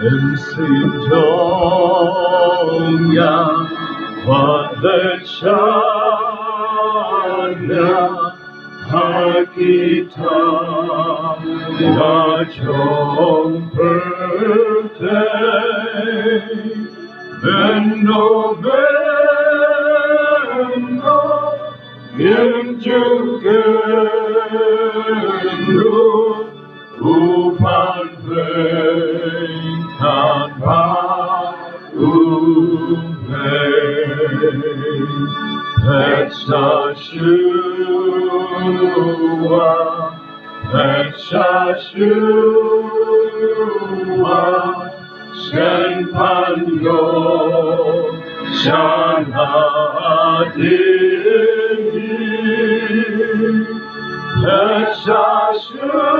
은신정야 와르샤냐 하기타 야정불대 Menno menno Yemjugenru Upan Vengkan Ume Petsashua Senpanyo Shanadini Petsashua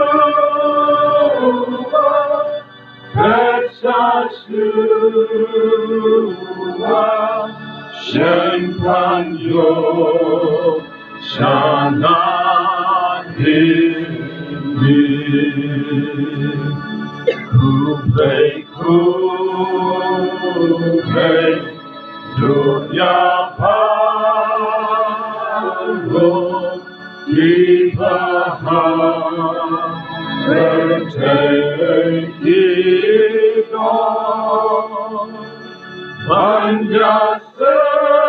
Senpanyo Shanadini Kupe dunya paro dibaha bertekino Panjasena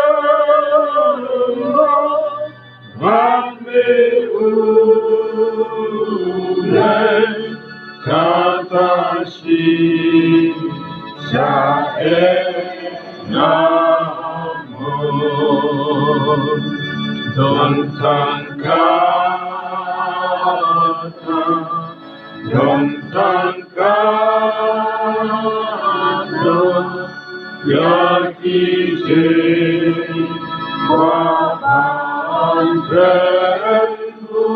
Rame ule Katashi Sae Namo Dontan Kata Dontan Kata Yakije Wahan Renmu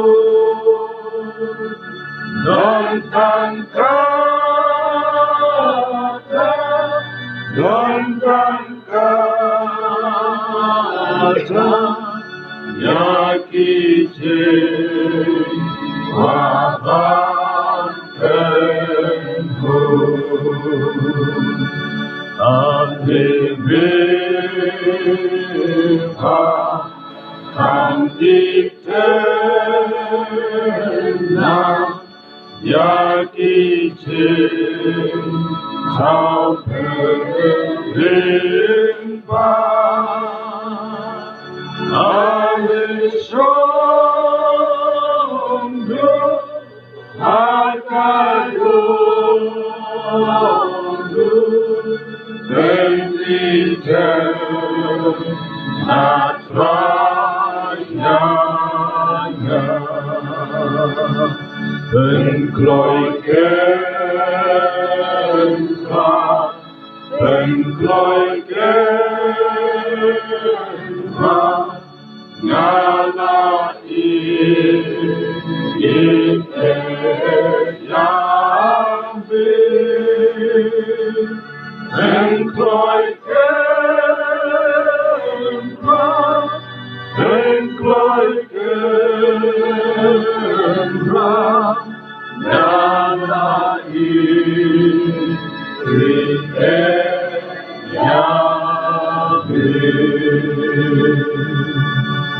Dontan kata, dontan kata, yakije wahantenmu. Anebeha kanditena Yakije Tao Perimba Alishongo Akayondo Bendite Natrayana Engloikenka Ngala